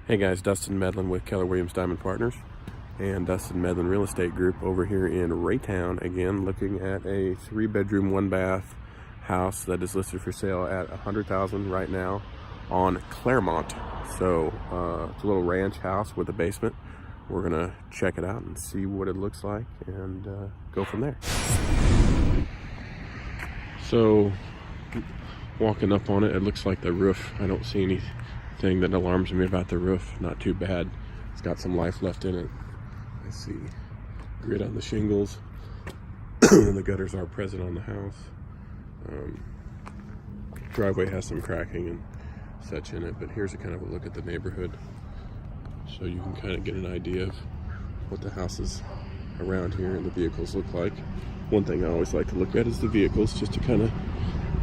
Hey guys, Dustin Medlin with Keller Williams Diamond Partners and Dustin Medlin Real Estate Group over here in Raytown, again looking at a 3-bedroom 1-bath house that is listed for sale at $100,000 right now on Claremont. So it's a little ranch house with a basement. We're gonna check it out and see what it looks like and go from there. So walking up on it, it looks like the roof, I don't see anything that alarms me about the roof. Not too bad. It's got some life left in it. I see grit on the shingles and the gutters are present on the house. Driveway has some cracking and such in it, but here's a kind of a look at the neighborhood so you can kind of get an idea of what the houses around here and the vehicles look like. One thing I always like to look at is the vehicles, just to kind of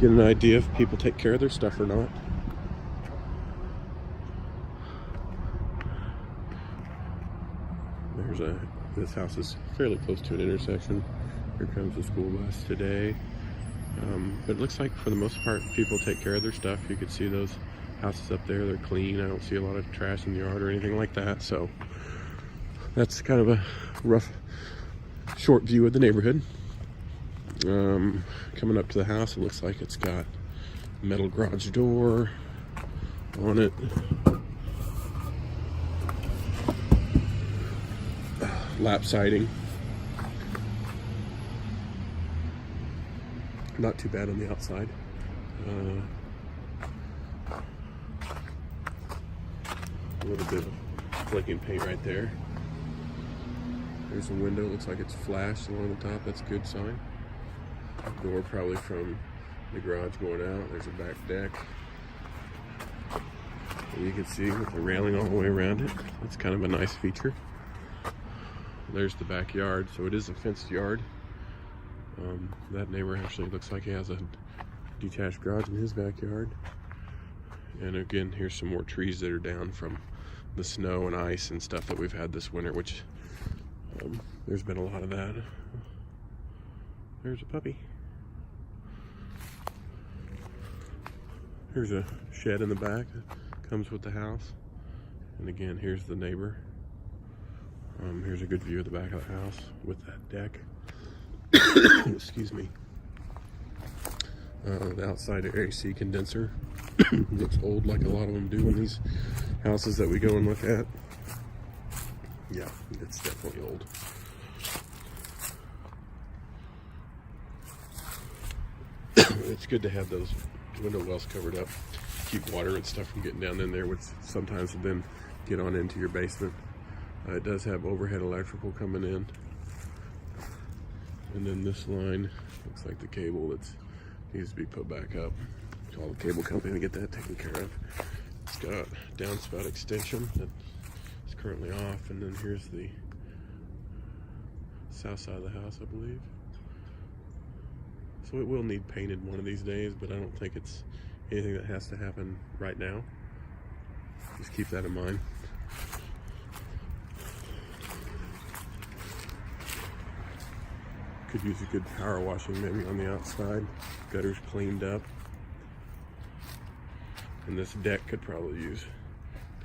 get an idea if people take care of their stuff or not. This house is fairly close to an intersection. Here comes the school bus today. But it looks like for the most part people take care of their stuff. You can see those houses up there, they're clean. I don't see a lot of trash in the yard or anything like that. So that's kind of a rough, short view of the neighborhood. Coming up to the house, it looks like it's got a metal garage door on it. Lap siding. Not too bad on the outside. A little bit of flaking paint right there. There's a window, looks like it's flashed along the top. That's a good sign. Door probably from the garage going out. There's a back deck. And you can see with the railing all the way around it. That's kind of a nice feature. There's the backyard, so it is a fenced yard. That neighbor actually looks like he has a detached garage in his backyard. And again, here's some more trees that are down from the snow and ice and stuff that we've had this winter, which there's been a lot of that. There's a puppy. Here's a shed in the back that comes with the house. And again, here's the neighbor. Here's a good view of the back of the house with that deck. Excuse me. The outside AC condenser looks old, like a lot of them do in these houses that we go and look at. Yeah, it's definitely old. It's good to have those window wells covered up, keep water and stuff from getting down in there, which sometimes will then get on into your basement. It does have overhead electrical coming in. And then this line looks like the cable that needs to be put back up. Call the cable company to get that taken care of. It's got downspout extension that is currently off, and then here's the south side of the house, I believe. So it will need painted one of these days, but I don't think it's anything that has to happen right now. Just keep that in mind. Could use a good power washing maybe on the outside. Gutters cleaned up. And this deck could probably use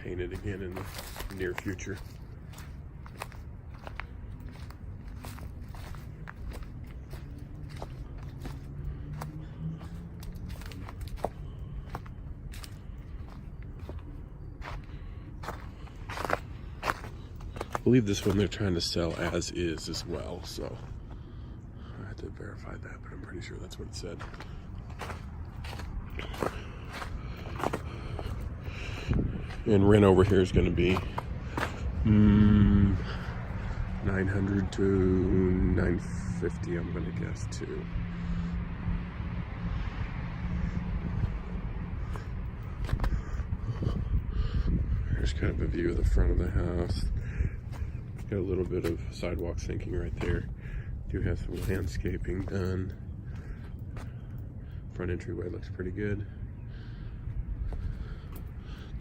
painted again in the near future. I believe this one they're trying to sell as is as well, so I had to verify that, but I'm pretty sure that's what it said. And rent over here is going to be $900 to $950, I'm going to guess too. Here's kind of a view of the front of the house. Got a little bit of sidewalk sinking right there. Do have some landscaping done. Front entryway looks pretty good.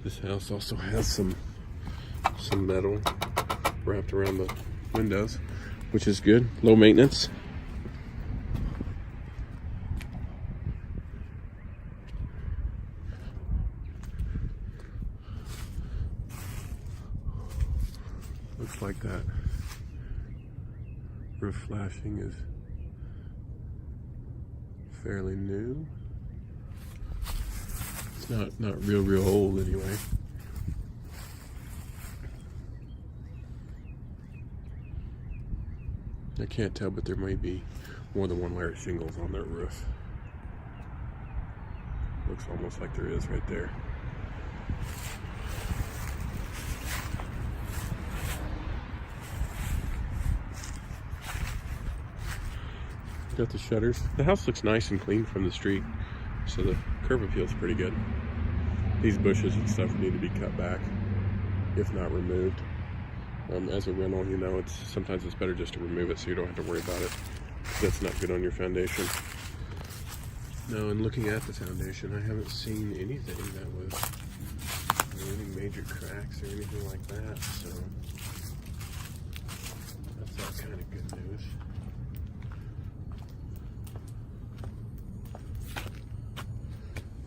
This house also has some metal wrapped around the windows, which is good. Low maintenance. Looks like that roof flashing is fairly new. It's not real old anyway. I can't tell, but there might be more than one layer of shingles on their roof. Looks almost like there is right there. Got the shutters. The house looks nice and clean from the street, so the curb appeal's pretty good. These bushes and stuff need to be cut back, if not removed. As a rental, you know, sometimes it's better just to remove it so you don't have to worry about it. That's not good on your foundation. No, and looking at the foundation, I haven't seen anything that was any major cracks or anything like that, so that's all kind of good news.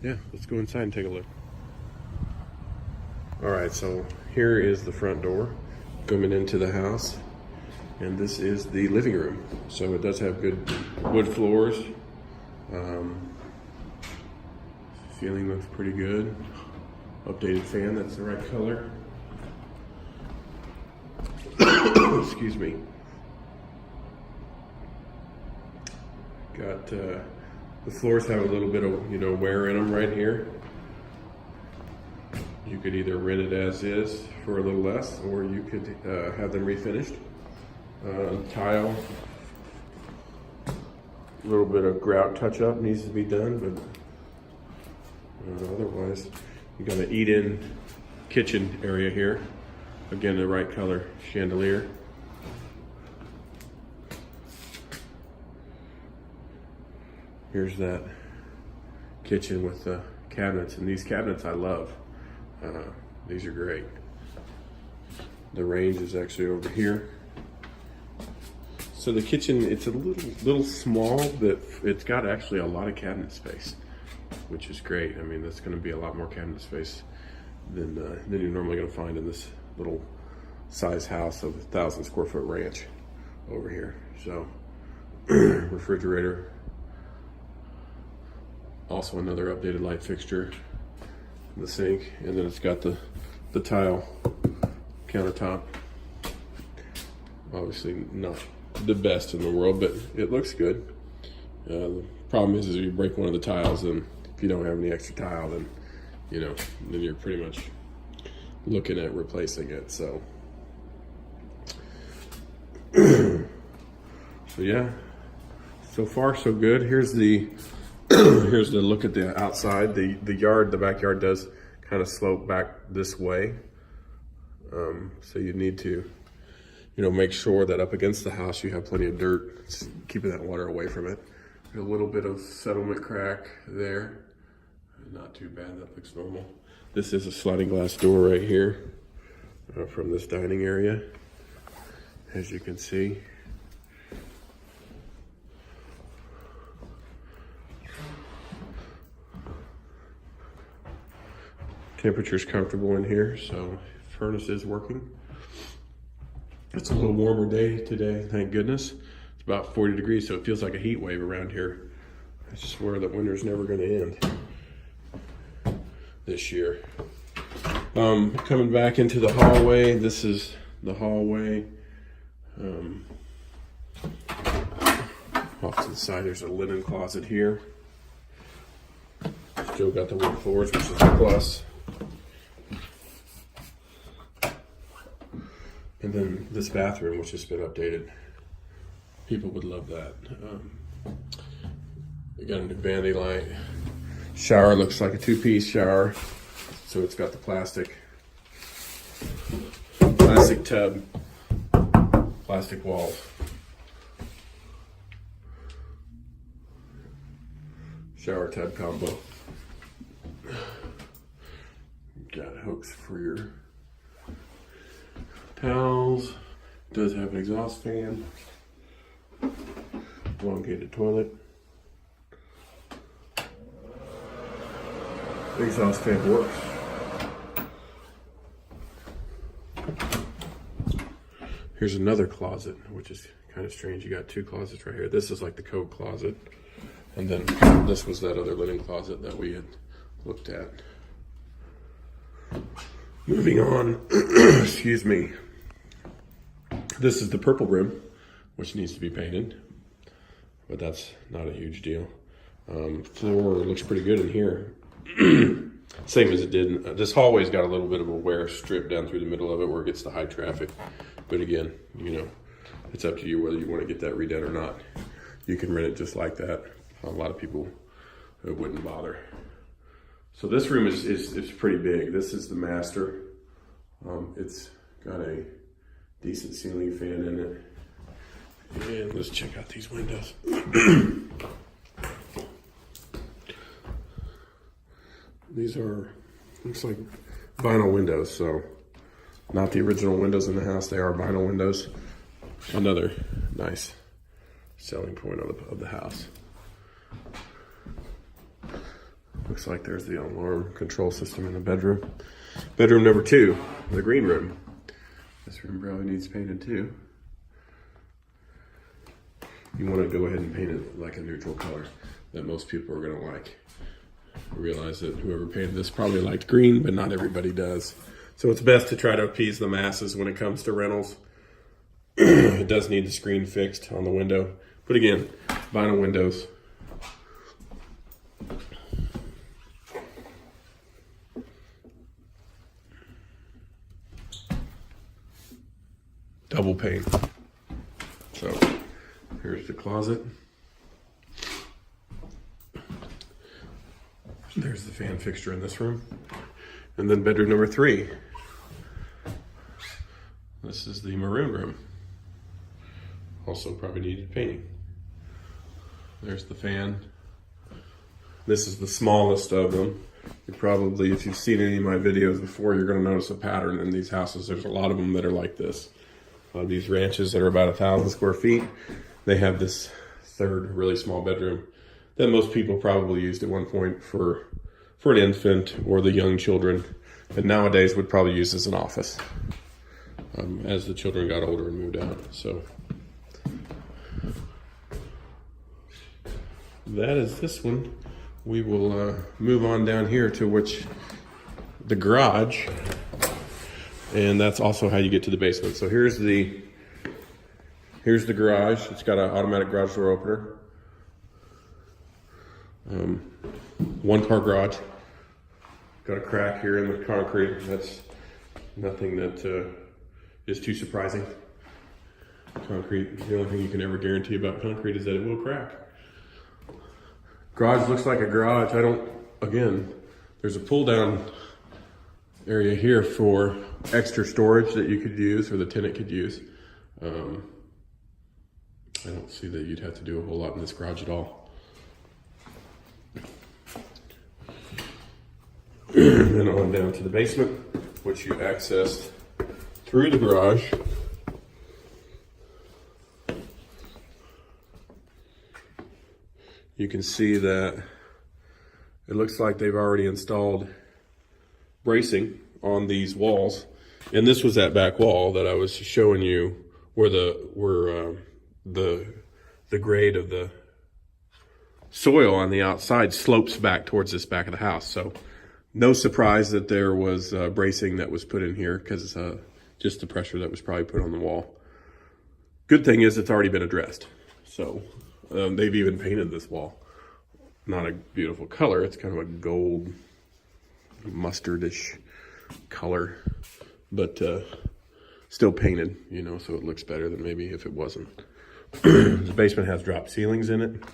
Yeah, let's go inside and take a look. All right, so here is the front door coming into the house, and this is the living room. So it does have good wood floors. Ceiling looks pretty good. Updated fan, that's the right color. Excuse me. Got the floors have a little bit of, you know, wear in them right here. You could either rent it as is for a little less, or you could have them refinished. Tile, a little bit of grout touch-up needs to be done, but otherwise, you got an eat-in kitchen area here. Again, the right color chandelier. Here's that kitchen with the cabinets, and these cabinets I love. These are great. The range is actually over here. So the kitchen, it's a little small, but it's got actually a lot of cabinet space, which is great. I mean, that's going to be a lot more cabinet space than you're normally going to find in this little size house of 1,000 square foot ranch over here. So refrigerator. Also another updated light fixture, the sink, and then it's got the tile countertop. Obviously not the best in the world, but it looks good. The problem is you break one of the tiles, and if you don't have any extra tile, then then you're pretty much looking at replacing it. So yeah, so far so good. Here's the here's the look at the outside. The backyard does kind of slope back this way. So you need to, make sure that up against the house you have plenty of dirt, keeping that water away from it. A little bit of settlement crack there. Not too bad, that looks normal. This is a sliding glass door right here from this dining area, as you can see. Temperature's comfortable in here, so furnace is working. It's a little warmer day today, thank goodness. It's about 40 degrees, so it feels like a heat wave around here. I swear that winter's never going to end this year. Coming back into the hallway, this is the hallway. Off to the side, there's a linen closet here. Still got the wood floors, which is a plus. And then this bathroom, which has been updated. People would love that. We got a new vanity light. Shower looks like a two-piece shower. So it's got the plastic tub, plastic walls. Shower tub combo. Got hooks for your towels. It does have an exhaust fan. Elongated toilet. The exhaust fan works. Here's another closet, which is kind of strange. You got two closets right here. This is like the code closet. And then this was that other linen closet that we had looked at. Moving on, excuse me. This is the purple room, which needs to be painted, but that's not a huge deal. Floor looks pretty good in here. Same as it did. This hallway's got a little bit of a wear strip down through the middle of it where it gets the high traffic. But again, you know, it's up to you whether you want to get that redone or not. You can rent it just like that. A lot of people, it wouldn't bother. So this room is pretty big. This is the master. It's got a decent ceiling fan in it. And let's check out these windows. These are, looks like vinyl windows, so not the original windows in the house. They are vinyl windows. Another nice selling point of the house. Looks like there's the alarm control system in the bedroom. Bedroom number 2, the green room. This room probably needs painted too. You want to go ahead and paint it like a neutral color that most people are going to like. I realize that whoever painted this probably liked green, but not everybody does. So it's best to try to appease the masses when it comes to rentals. It does need the screen fixed on the window. But again, vinyl windows. Double pane. So here's the closet. There's the fan fixture in this room. And then bedroom number 3. This is the maroon room. Also probably needed painting. There's the fan. This is the smallest of them. You probably, if you've seen any of my videos before, you're going to notice a pattern in these houses. There's a lot of them that are like this. A lot of these ranches that are about 1,000 square feet, they have this third really small bedroom that most people probably used at one point for an infant or the young children, but nowadays would probably use as an office as the children got older and moved out. So that is this one. We will move on down here to the garage, and that's also how you get to the basement. So here's the garage. It's got an automatic garage door opener. 1-car garage. Got a crack here in the concrete. That's nothing that is too surprising. Concrete, the only thing you can ever guarantee about concrete is that it will crack. Garage looks like a garage. Again, there's a pull down area here for extra storage that you could use or the tenant could use. I don't see that you'd have to do a whole lot in this garage at all. Then on down to the basement, which you access through the garage. You can see that it looks like they've already installed bracing on these walls. And this was that back wall that I was showing you where the grade of the soil on the outside slopes back towards this back of the house. So no surprise that there was bracing that was put in here because just the pressure that was probably put on the wall. Good thing is it's already been addressed. So they've even painted this wall. Not a beautiful color. It's kind of a gold mustardish color, but still painted, you know, so it looks better than maybe if it wasn't. The basement has drop ceilings in it.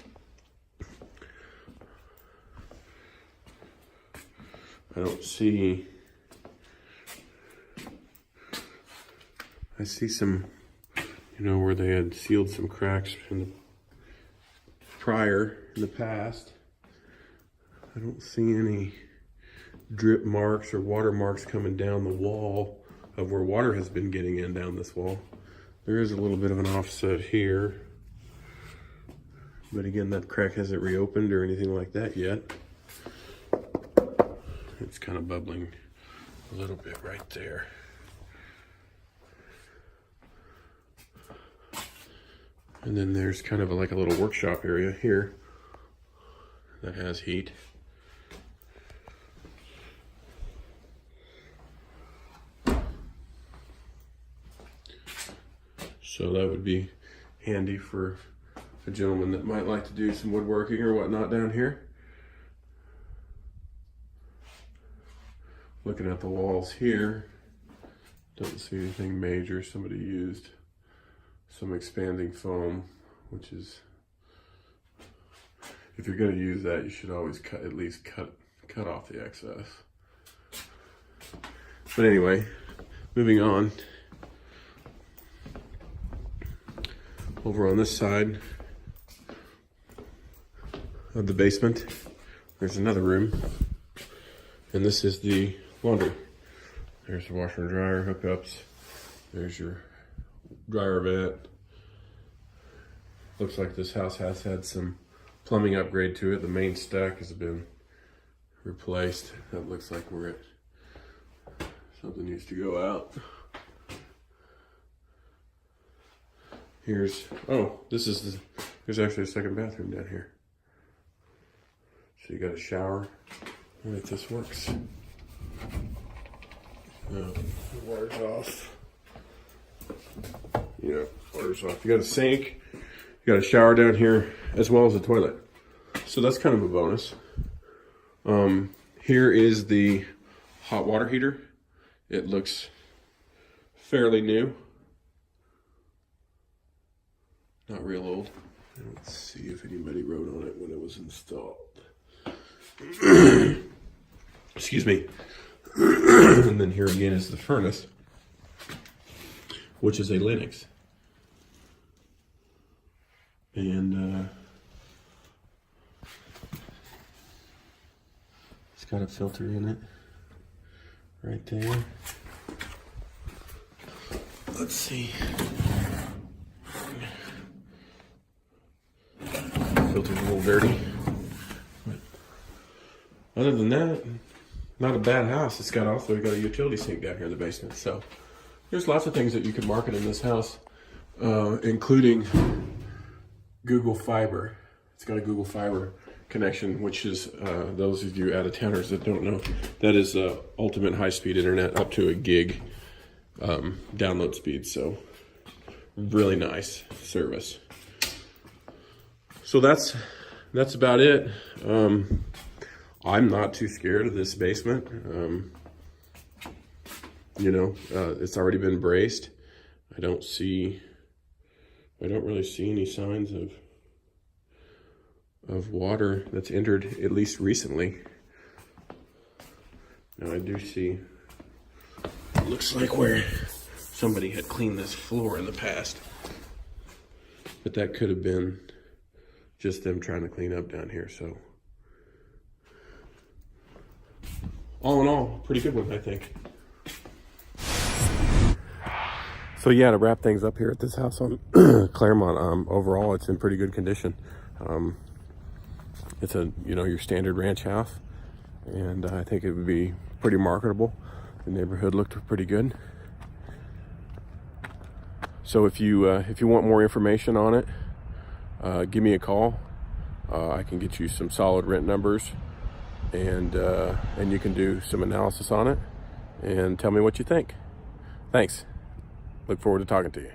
I see some, you know, where they had sealed some cracks in the past. I don't see any drip marks or water marks coming down the wall of where water has been getting in down this wall. There is a little bit of an offset here, but again, that crack hasn't reopened or anything like that yet. It's kind of bubbling a little bit right there. And then there's kind of like a little workshop area here that has heat. So that would be handy for a gentleman that might like to do some woodworking or whatnot down here. Looking at the walls here, don't see anything major. Somebody used some expanding foam, which is, if you're going to use that, you should always at least cut off the excess. But anyway, moving on. Over on this side of the basement, there's another room, and this is the laundry. There's the washer and dryer hookups. There's your dryer vent. Looks like this house has had some plumbing upgrade to it. The main stack has been replaced. That looks like we're at something needs to go out. Here's, oh, there's actually a second bathroom down here. So you got a shower. All right, this works. The water's off. Yeah, water's off. You got a sink. You got a shower down here, as well as a toilet. So that's kind of a bonus. Here is the hot water heater. It looks fairly new. Not real old. Let's see if anybody wrote on it when it was installed. Excuse me. And then here again is the furnace, which is a Lennox. And it's got a filter in it right there. Let's see. Filter's a little dirty. But other than that, not a bad house. It's also got a utility sink down here in the basement. So there's lots of things that you could market in this house, including Google Fiber. It's got a Google Fiber connection, which is, those of you out-of-towners that don't know, that is ultimate high-speed internet up to a gig download speed. So really nice service. So that's about it. I'm not too scared of this basement. It's already been braced. I don't really see any signs of water that's entered, at least recently. Now I do see, it looks like where somebody had cleaned this floor in the past, but that could have been just them trying to clean up down here. So all in all, pretty good one, I think. So yeah, to wrap things up here at this house on Claremont, overall it's in pretty good condition. It's a, your standard ranch house, and I think it would be pretty marketable. The neighborhood looked pretty good. So if you want more information on it, give me a call. I can get you some solid rent numbers, and you can do some analysis on it and tell me what you think. Thanks. Look forward to talking to you.